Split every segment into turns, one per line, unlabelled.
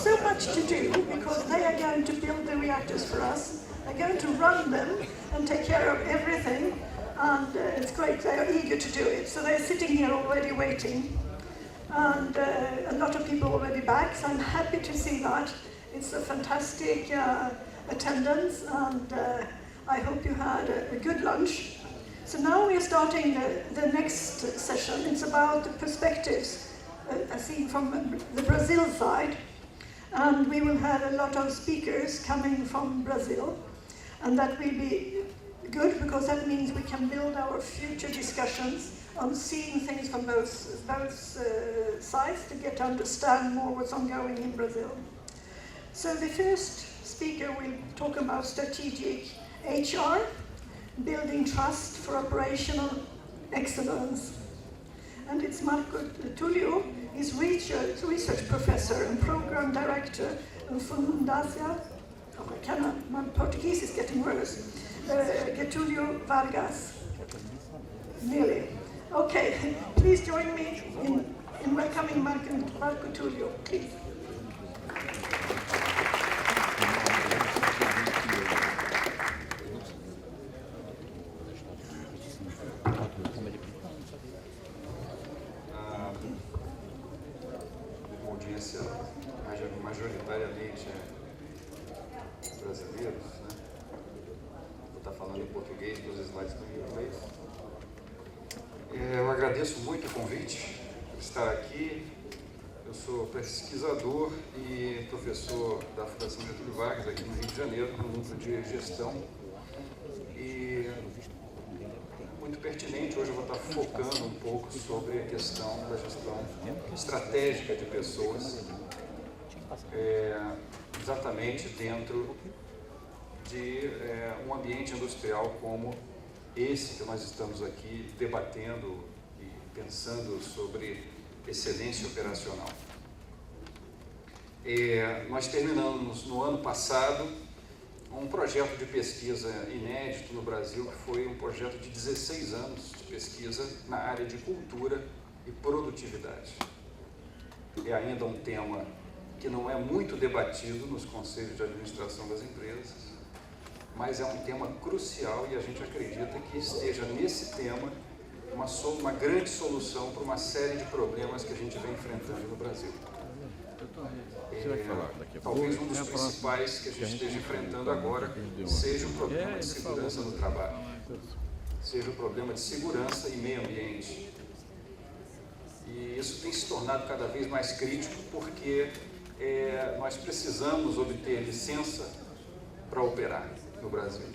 so much to do because they are going to build the reactors for us. They're going to run them and take care of everything. And it's great, they are eager to do it. So they're sitting here already waiting. And a lot of people already back, so I'm happy to see that. It's a fantastic attendance, and I hope you had a good lunch. So now we are starting the next session. It's about the perspectives, seen from the Brazil side. And we will have a lot of speakers coming from Brazil. And that will be good, because that means we can build our future discussions on seeing things from both sides to get to understand more what's ongoing in Brazil. So the first speaker will talk about strategic HR, building trust for operational excellence. And it's Marco Tullio. He's research professor and program director of Fundação, my Portuguese is getting worse, Getúlio Vargas. Nearly. Okay, please join me in welcoming Marco Tullio, please.
Uma audiência majoritariamente brasileiros, né? Vou estar falando em português, porque os slides estão em inglês. Eu agradeço muito o convite por estar aqui. Eu sou pesquisador e professor da Fundação Getúlio Vargas, aqui no Rio de Janeiro, no núcleo de gestão. E muito pertinente, hoje eu vou estar focando um pouco sobre a questão da gestão estratégica de pessoas, exatamente dentro de um ambiente industrial como esse que nós estamos aqui debatendo e pensando sobre excelência operacional. Nós terminamos no ano passado um projeto de pesquisa inédito no Brasil, que foi um projeto de 16 anos de pesquisa na área de cultura e produtividade. É ainda um tema que não é muito debatido nos conselhos de administração das empresas, mas é um tema crucial e a gente acredita que esteja nesse tema uma grande solução para uma série de problemas que a gente vem enfrentando no Brasil. Talvez um dos principais que a gente esteja enfrentando agora seja o problema de segurança no trabalho, seja o problema de segurança e meio ambiente. E isso tem se tornado cada vez mais crítico porque nós precisamos obter licença para operar no Brasil.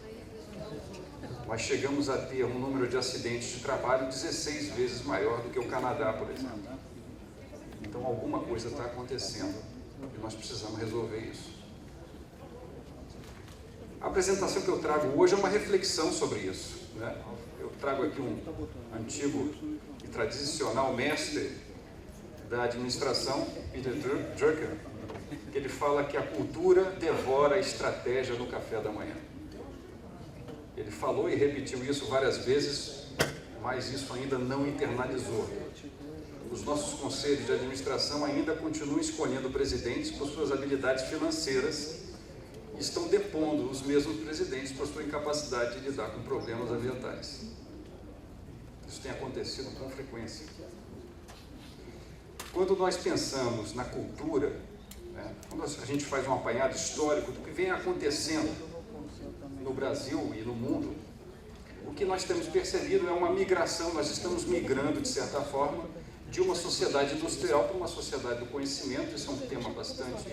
Nós chegamos a ter um número de acidentes de trabalho 16 vezes maior do que o Canadá, por exemplo. Então alguma coisa está acontecendo e nós precisamos resolver isso. A apresentação que eu trago hoje é uma reflexão sobre isso, né? Eu trago aqui um antigo e tradicional mestre da administração, Peter Drucker, que ele fala que a cultura devora a estratégia no café da manhã. Ele falou e repetiu isso várias vezes, mas isso ainda não internalizou. Os nossos conselhos de administração ainda continuam escolhendo presidentes por suas habilidades financeiras e estão depondo os mesmos presidentes por sua incapacidade de lidar com problemas ambientais. Isso tem acontecido com frequência. Quando nós pensamos na cultura, né, quando a gente faz um apanhado histórico do que vem acontecendo no Brasil e no mundo, o que nós temos percebido é uma migração. Nós estamos migrando, de certa forma, de uma sociedade industrial para uma sociedade do conhecimento. Isso é um tema bastante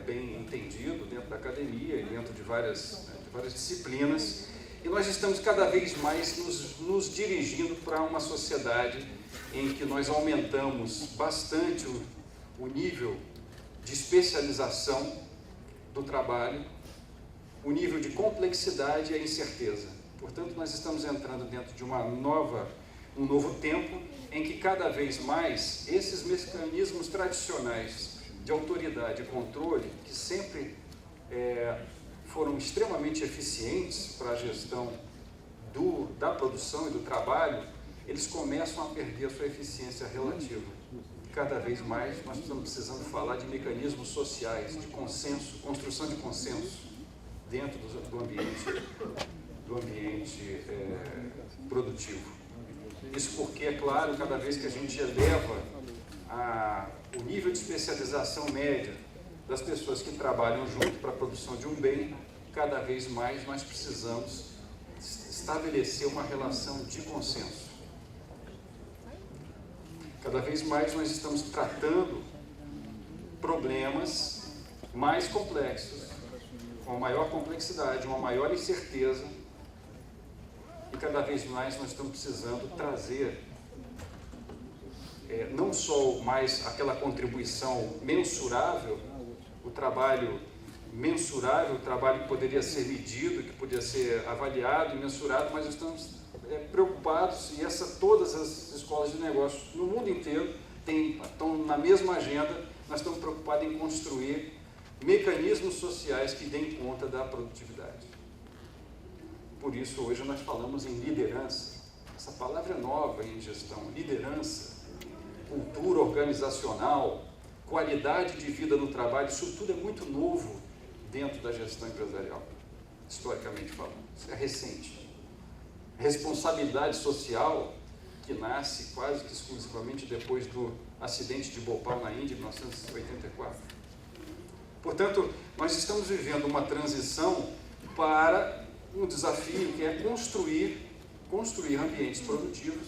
bem entendido dentro da academia e dentro de várias disciplinas. E nós estamos cada vez mais nos dirigindo para uma sociedade em que nós aumentamos bastante o nível de especialização do trabalho, o nível de complexidade e a incerteza. Portanto, nós estamos entrando dentro de um novo tempo em que cada vez mais esses mecanismos tradicionais de autoridade e controle, que sempre foram extremamente eficientes para a gestão da produção e do trabalho, eles começam a perder a sua eficiência relativa. cada vez mais nós estamos precisando falar de mecanismos sociais, de consenso, construção de consenso dentro do ambiente produtivo. Isso porque, é claro, cada vez que a gente eleva o nível de especialização média das pessoas que trabalham junto para a produção de um bem, cada vez mais nós precisamos estabelecer uma relação de consenso. Cada vez mais nós estamos tratando problemas mais complexos, com uma maior complexidade, uma maior incerteza, e cada vez mais nós estamos precisando trazer não só mais aquela contribuição mensurável, o trabalho mensurável, o trabalho que poderia ser medido, que poderia ser avaliado e mensurado, mas estamos preocupados, e todas as escolas de negócios no mundo inteiro estão na mesma agenda. Nós estamos preocupados em construir mecanismos sociais que deem conta da produtividade. Por isso, hoje nós falamos em liderança. Essa palavra é nova em gestão: liderança, cultura organizacional, qualidade de vida no trabalho. Isso tudo é muito novo dentro da gestão empresarial, historicamente falando. Isso é recente. Responsabilidade social, que nasce quase que exclusivamente depois do acidente de Bhopal na Índia, em 1984. Portanto, nós estamos vivendo uma transição para um desafio que é construir ambientes produtivos,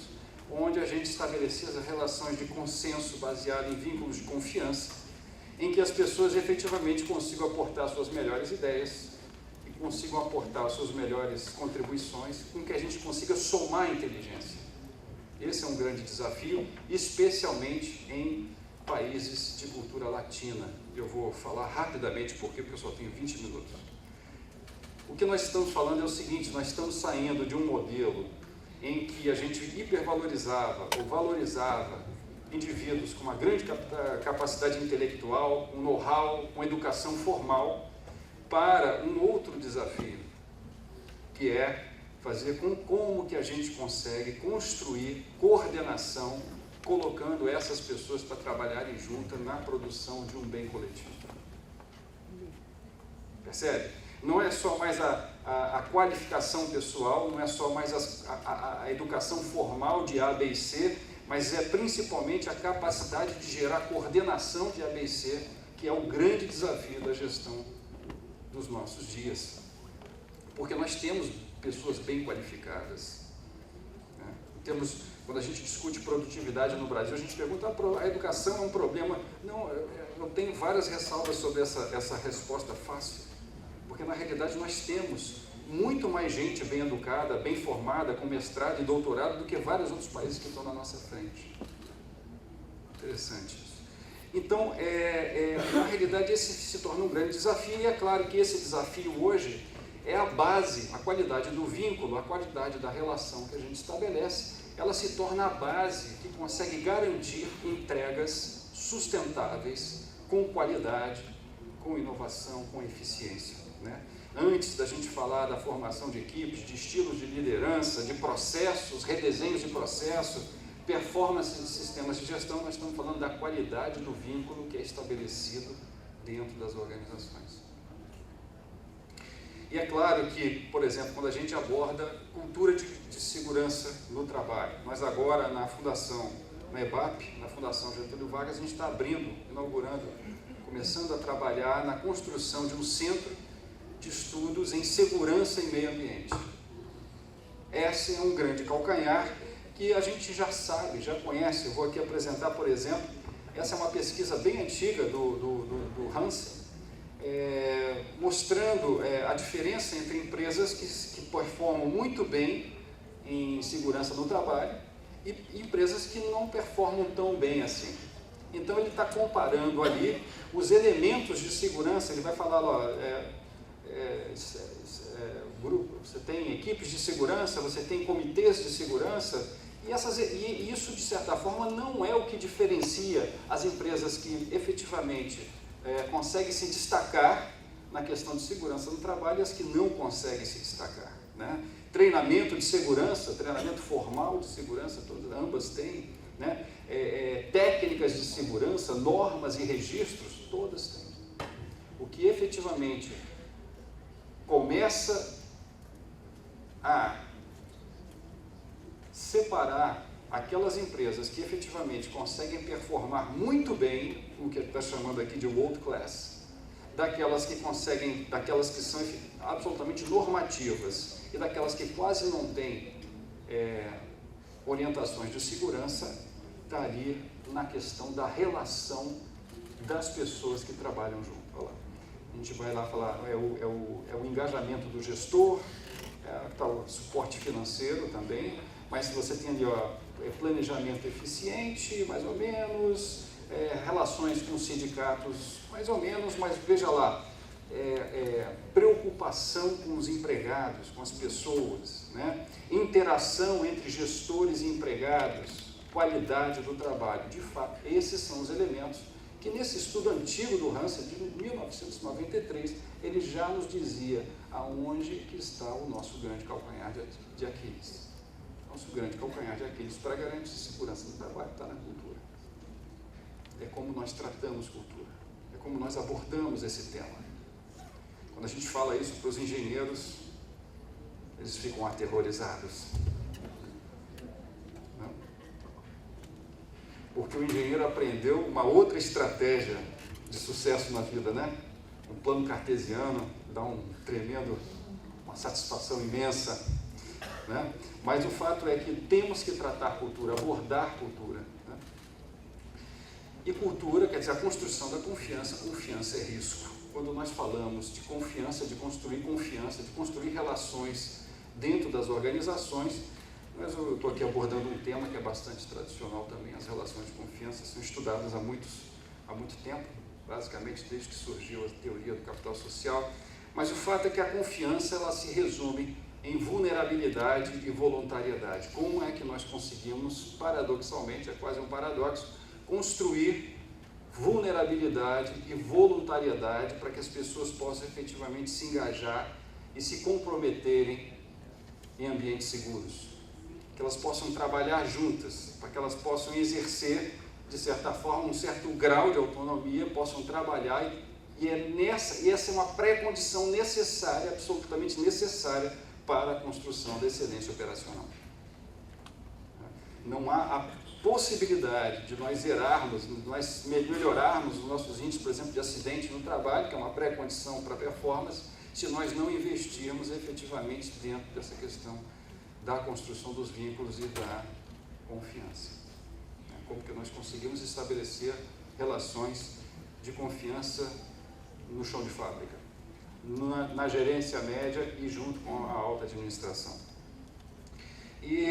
onde a gente estabelecer as relações de consenso baseado em vínculos de confiança, em que as pessoas efetivamente consigam aportar suas melhores ideias, consigam aportar suas melhores contribuições, com que a gente consiga somar a inteligência. Esse é um grande desafio, especialmente em países de cultura latina. Eu vou falar rapidamente porque eu só tenho 20 minutos. O que nós estamos falando é o seguinte: nós estamos saindo de um modelo em que a gente hipervalorizava ou valorizava indivíduos com uma grande capacidade intelectual, um know-how, uma educação formal, para um outro desafio, que é fazer como que a gente consegue construir coordenação, colocando essas pessoas para trabalharem juntas na produção de um bem coletivo. Percebe? Não é só mais a qualificação pessoal, não é só mais a educação formal de A, B e C, mas é principalmente a capacidade de gerar coordenação de A, B e C, que é o grande desafio da gestão dos nossos dias, porque nós temos pessoas bem qualificadas, né? Quando a gente discute produtividade no Brasil, a gente pergunta: a educação é um problema? Não, eu tenho várias ressalvas sobre essa resposta fácil, porque na realidade nós temos muito mais gente bem educada, bem formada, com mestrado e doutorado do que vários outros países que estão na nossa frente. Interessante isso. Então, na realidade, esse se torna um grande desafio, e é claro que esse desafio hoje é a base, a qualidade do vínculo, a qualidade da relação que a gente estabelece, ela se torna a base que consegue garantir entregas sustentáveis, com qualidade, com inovação, com eficiência, né? Antes da gente falar da formação de equipes, de estilos de liderança, de processos, redesenhos de processo, performance de sistemas de gestão, nós estamos falando da qualidade do vínculo que é estabelecido dentro das organizações. E é claro que, por exemplo, quando a gente aborda cultura de segurança no trabalho, nós agora na Fundação, na EBAP, na Fundação Getúlio Vargas, a gente está inaugurando, começando a trabalhar na construção de um centro de estudos em segurança e meio ambiente. Esse é um grande calcanhar que a gente já sabe, já conhece. Eu vou aqui apresentar, por exemplo, essa é uma pesquisa bem antiga do Hansen, mostrando a diferença entre empresas que performam muito bem em segurança no trabalho e empresas que não performam tão bem assim. Então ele está comparando ali os elementos de segurança. Ele vai falar, grupo, você tem equipes de segurança, você tem comitês de segurança, e isso, de certa forma, não é o que diferencia as empresas que efetivamente conseguem se destacar na questão de segurança no trabalho e as que não conseguem se destacar, né? Treinamento de segurança, treinamento formal de segurança, ambas têm, né? técnicas de segurança, normas e registros, todas têm. O que efetivamente começa a separar aquelas empresas que efetivamente conseguem performar muito bem, o que está chamando aqui de world class, daquelas que são absolutamente normativas e daquelas que quase não têm orientações de segurança, está ali na questão da relação das pessoas que trabalham junto. Olha lá. A gente vai lá falar, é o engajamento do gestor, tá o suporte financeiro também, mas se você tem ali planejamento eficiente, mais ou menos, relações com sindicatos, mais ou menos, mas veja lá, preocupação com os empregados, com as pessoas, né? Interação entre gestores e empregados, qualidade do trabalho. De fato, esses são os elementos que nesse estudo antigo do Hansen, de 1993, ele já nos dizia aonde que está o nosso grande calcanhar de Aquiles. Nosso grande calcanhar de Aquiles para garantir segurança do trabalho está na cultura. É como nós tratamos cultura, é como nós abordamos esse tema. Quando a gente fala isso para os engenheiros, eles ficam aterrorizados. Não? Porque o engenheiro aprendeu uma outra estratégia de sucesso na vida, né? Um plano cartesiano dá uma satisfação imensa, né? Mas o fato é que temos que tratar cultura, abordar cultura, né? E cultura quer dizer a construção da confiança. Confiança é risco. Quando nós falamos de confiança, de construir relações dentro das organizações, mas eu estou aqui abordando um tema que é bastante tradicional também. As relações de confiança são estudadas há muito tempo, basicamente desde que surgiu a teoria do capital social, mas o fato é que a confiança ela se resume em vulnerabilidade e voluntariedade. Como é que nós conseguimos, paradoxalmente, é quase um paradoxo, construir vulnerabilidade e voluntariedade para que as pessoas possam efetivamente se engajar e se comprometerem em ambientes seguros, que elas possam trabalhar juntas, para que elas possam exercer, de certa forma, um certo grau de autonomia, possam trabalhar, e essa é uma pré-condição necessária, absolutamente necessária, para a construção da excelência operacional. Não há a possibilidade de nós zerarmos, nós melhorarmos os nossos índices, por exemplo, de acidente no trabalho, que é uma pré-condição para a performance, se nós não investirmos efetivamente dentro dessa questão da construção dos vínculos e da confiança. Como que nós conseguimos estabelecer relações de confiança no chão de fábrica, na gerência média e junto com a alta administração. E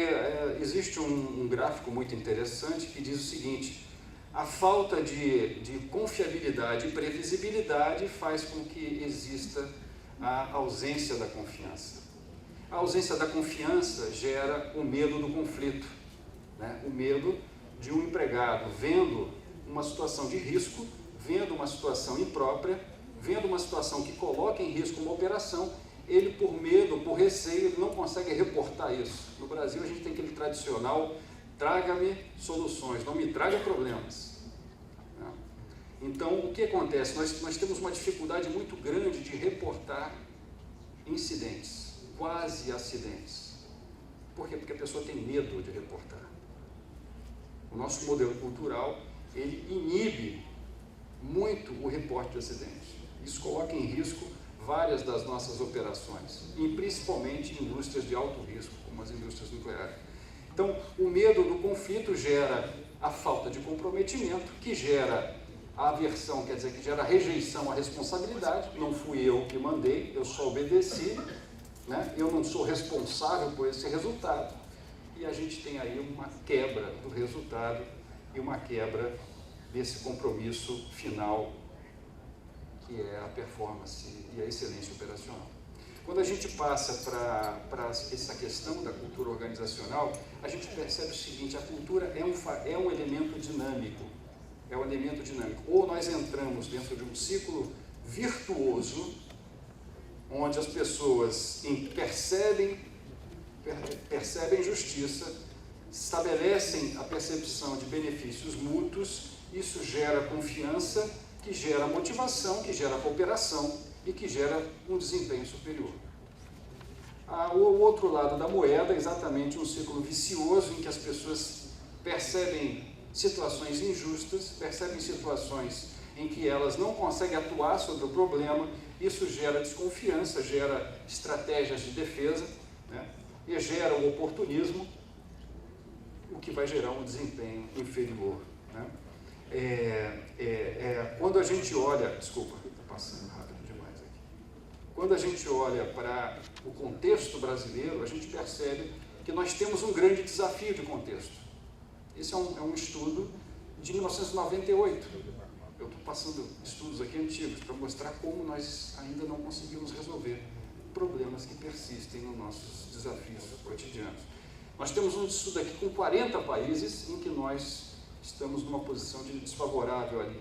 existe um gráfico muito interessante que diz o seguinte: a falta de confiabilidade e previsibilidade faz com que exista a ausência da confiança. A ausência da confiança gera o medo do conflito, né? O medo de um empregado vendo uma situação de risco, vendo uma situação imprópria, vendo uma situação que coloca em risco uma operação, ele por medo, por receio, ele não consegue reportar isso. No Brasil a gente tem aquele tradicional, traga-me soluções, não me traga problemas. Então o que acontece? Nós temos uma dificuldade muito grande de reportar incidentes, quase acidentes. Por quê? Porque a pessoa tem medo de reportar. O nosso modelo cultural, ele inibe muito o reporte de acidentes. Isso coloca em risco várias das nossas operações, e principalmente indústrias de alto risco, como as indústrias nucleares. Então, o medo do conflito gera a falta de comprometimento, que gera a aversão, quer dizer, que gera a rejeição à responsabilidade. Não fui eu que mandei, eu só obedeci, né? Eu não sou responsável por esse resultado. E a gente tem aí uma quebra do resultado e uma quebra desse compromisso final, que é a performance e a excelência operacional. Quando a gente passa para essa questão da cultura organizacional, a gente percebe o seguinte: a cultura é um elemento dinâmico, Ou nós entramos dentro de um ciclo virtuoso, onde as pessoas percebem justiça, estabelecem a percepção de benefícios mútuos, isso gera confiança, que gera motivação, que gera cooperação e que gera um desempenho superior. O outro lado da moeda é exatamente um ciclo vicioso em que as pessoas percebem situações injustas, percebem situações em que elas não conseguem atuar sobre o problema, isso gera desconfiança, gera estratégias de defesa, né? E gera o oportunismo, o que vai gerar um desempenho inferior, né? Quando a gente olha, desculpa, está passando rápido demais aqui. Quando a gente olha para o contexto brasileiro, a gente percebe que nós temos um grande desafio de contexto. Esse é um estudo de 1998. Eu estou passando estudos aqui antigos para mostrar como nós ainda não conseguimos resolver problemas que persistem nos nossos desafios cotidianos. Nós temos um estudo aqui com 40 países em que nós estamos numa posição de desfavorável ali,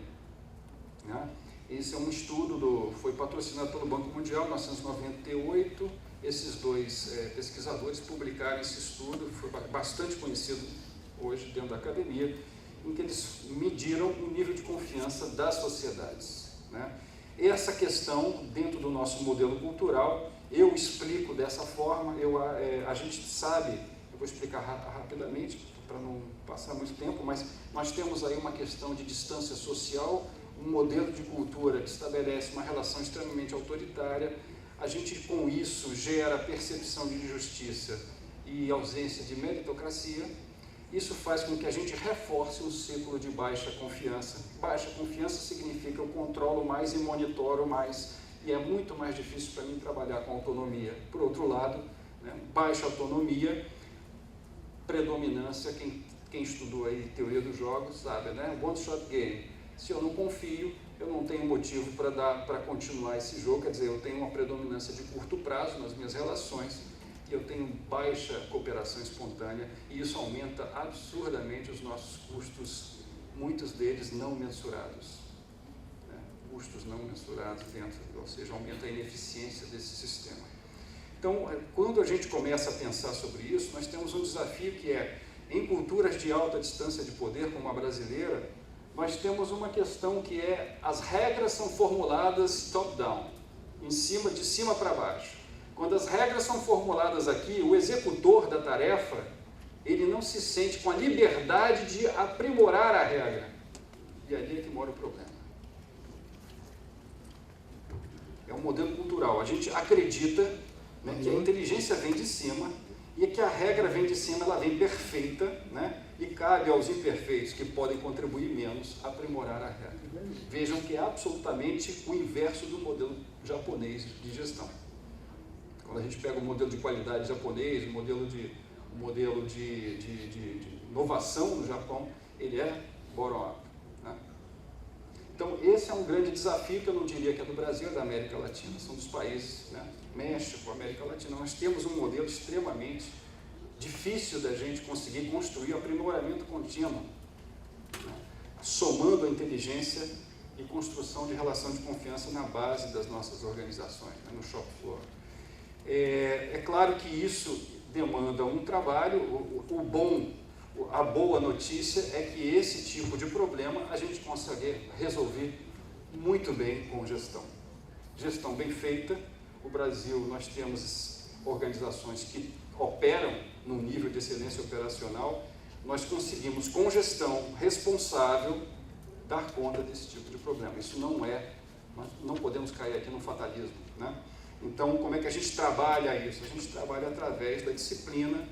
né? Esse é um estudo, foi patrocinado pelo Banco Mundial em 1998. Esses dois pesquisadores publicaram esse estudo, foi bastante conhecido hoje dentro da academia, em que eles mediram o nível de confiança das sociedades, né? Essa questão, dentro do nosso modelo cultural, eu explico dessa forma, a gente sabe, eu vou explicar rapidamente, para não passar muito tempo, mas nós temos aí uma questão de distância social, um modelo de cultura que estabelece uma relação extremamente autoritária, a gente com isso gera percepção de injustiça e ausência de meritocracia. Isso faz com que a gente reforce um ciclo de baixa confiança. Baixa confiança significa eu controlo mais e monitoro mais, e é muito mais difícil para mim trabalhar com autonomia. Por outro lado, né, baixa autonomia, predominância, quem estudou aí teoria dos jogos sabe, né? One shot game. Se eu não confio, eu não tenho motivo para continuar esse jogo, quer dizer, eu tenho uma predominância de curto prazo nas minhas relações, eu tenho baixa cooperação espontânea e isso aumenta absurdamente os nossos custos, muitos deles não mensurados, né? Custos não mensurados ou seja, aumenta a ineficiência desse sistema. Então, quando a gente começa a pensar sobre isso, nós temos um desafio que é, em culturas de alta distância de poder, como a brasileira, nós temos uma questão que é, as regras são formuladas top-down, de cima para baixo. Quando as regras são formuladas aqui, o executor da tarefa, ele não se sente com a liberdade de aprimorar a regra. E ali é que mora o problema. É um modelo cultural. A gente acredita, né, que a inteligência vem de cima e que a regra vem de cima, ela vem perfeita, né, e cabe aos imperfeitos, que podem contribuir menos, aprimorar a regra. Vejam que é absolutamente o inverso do modelo japonês de gestão. Quando a gente pega o modelo de qualidade japonês, o modelo de inovação no Japão, ele é bottom-up, né? Então, esse é um grande desafio, que eu não diria que é do Brasil, é da América Latina, são dos países, né? México, América Latina, nós temos um modelo extremamente difícil da gente conseguir construir aprimoramento contínuo, né? Somando a inteligência e construção de relação de confiança na base das nossas organizações, né? No shop floor. É claro que isso demanda um trabalho. A boa notícia é que esse tipo de problema a gente consegue resolver muito bem com gestão. Gestão bem feita. O Brasil, nós temos organizações que operam num nível de excelência operacional. Nós conseguimos, com gestão responsável, dar conta desse tipo de problema. Isso nós não podemos cair aqui no fatalismo, né? Então, como é que a gente trabalha isso? A gente trabalha através da disciplina,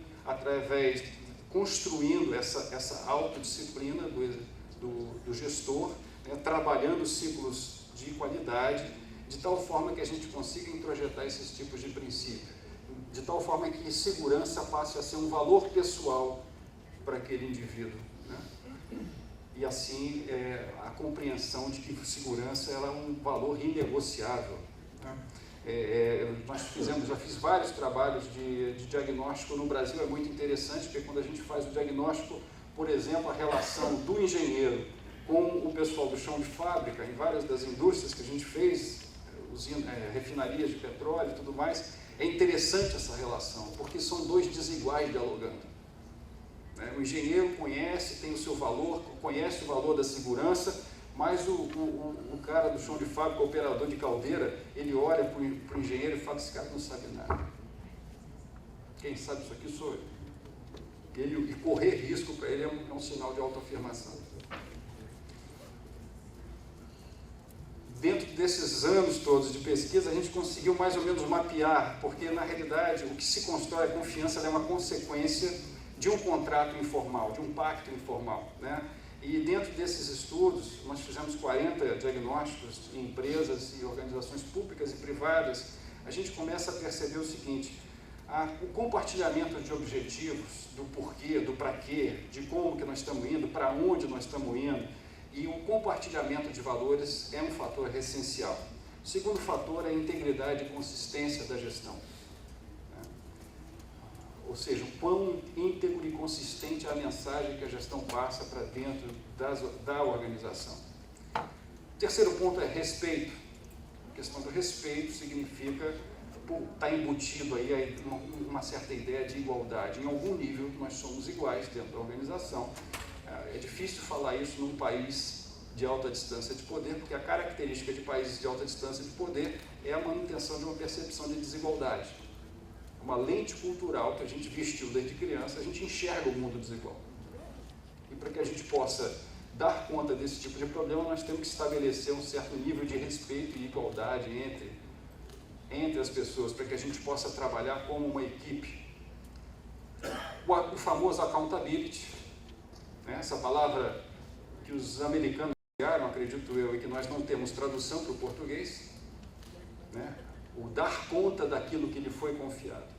construindo essa autodisciplina do gestor, né, trabalhando ciclos de qualidade, de tal forma que a gente consiga introjetar esses tipos de princípio, de tal forma que segurança passe a ser um valor pessoal para aquele indivíduo, né? E assim, a compreensão de que segurança ela é um valor inegociável, né? Já fiz vários trabalhos de diagnóstico no Brasil, é muito interessante, porque quando a gente faz o diagnóstico, por exemplo, a relação do engenheiro com o pessoal do chão de fábrica, em várias das indústrias que a gente fez, refinarias de petróleo e tudo mais, é interessante essa relação, porque são dois desiguais dialogando. né? O engenheiro conhece, tem o seu valor, conhece o valor da segurança, mas o cara do chão de fábrica, o operador de caldeira, ele olha para o engenheiro e fala: esse cara não sabe nada. Quem sabe isso aqui sou eu. E correr risco para ele é um sinal de autoafirmação. Dentro desses anos todos de pesquisa, a gente conseguiu mais ou menos mapear, porque na realidade o que se constrói a confiança é uma consequência de um contrato informal, de um pacto informal, né? E dentro desses estudos, nós fizemos 40 diagnósticos em empresas e organizações públicas e privadas. A gente começa a perceber o seguinte: o compartilhamento de objetivos, do porquê, do para quê, de como que nós estamos indo, para onde nós estamos indo, e o compartilhamento de valores é um fator essencial. O segundo fator é a integridade e consistência da gestão. Ou seja, o quão íntegro e consistente é a mensagem que a gestão passa para dentro da organização. O terceiro ponto é respeito. A questão do respeito significa está embutido aí uma certa ideia de igualdade. Em algum nível, nós somos iguais dentro da organização. É difícil falar isso num país de alta distância de poder, porque a característica de países de alta distância de poder é a manutenção de uma percepção de desigualdade. Uma lente cultural que a gente vestiu desde criança, a gente enxerga o mundo desigual. E para que a gente possa dar conta desse tipo de problema, nós temos que estabelecer um certo nível de respeito e igualdade entre as pessoas, para que a gente possa trabalhar como uma equipe. O famoso accountability, né? Essa palavra que os americanos criaram, acredito eu, e que nós não temos tradução para o português, né? O dar conta daquilo que lhe foi confiado.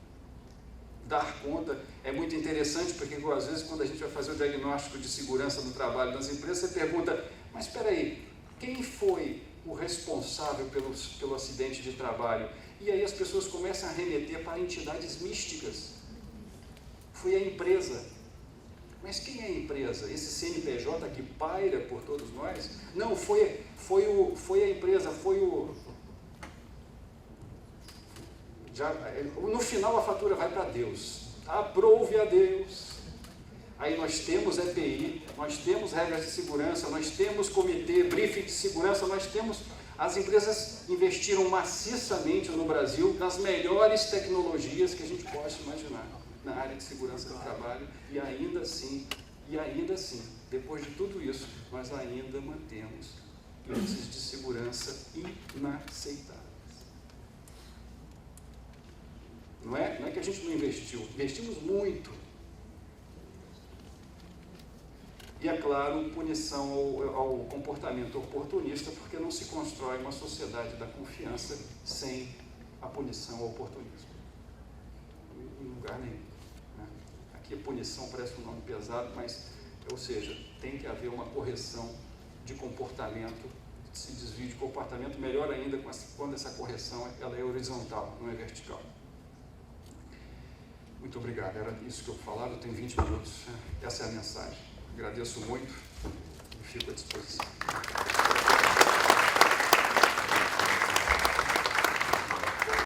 Dar conta é muito interessante, porque às vezes quando a gente vai fazer o diagnóstico de segurança do trabalho das empresas, você pergunta: mas espera aí, quem foi o responsável pelo acidente de trabalho? E aí as pessoas começam a remeter para entidades místicas. Foi a empresa. Mas quem é a empresa? Esse CNPJ que paira por todos nós? Não, foi a empresa, no final a fatura vai para Deus. Aprove a Deus. Aí nós temos EPI, nós temos regras de segurança, nós temos comitê, briefing de segurança, as empresas investiram maciçamente no Brasil nas melhores tecnologias que a gente possa imaginar na área de segurança do trabalho, e ainda assim, depois de tudo isso, nós ainda mantemos índices de segurança inaceitáveis. Não é que a gente não investiu, investimos muito. E, é claro, punição ao comportamento oportunista, porque não se constrói uma sociedade da confiança sem a punição ao oportunismo. Em lugar nenhum. Né? Aqui a punição parece um nome pesado, mas, ou seja, tem que haver uma correção de comportamento, se desvio de comportamento, melhor ainda quando essa correção ela é horizontal, não é vertical. Muito obrigado, era isso que eu falava, eu tenho 20 minutos, essa é a mensagem. Agradeço muito e fico à disposição.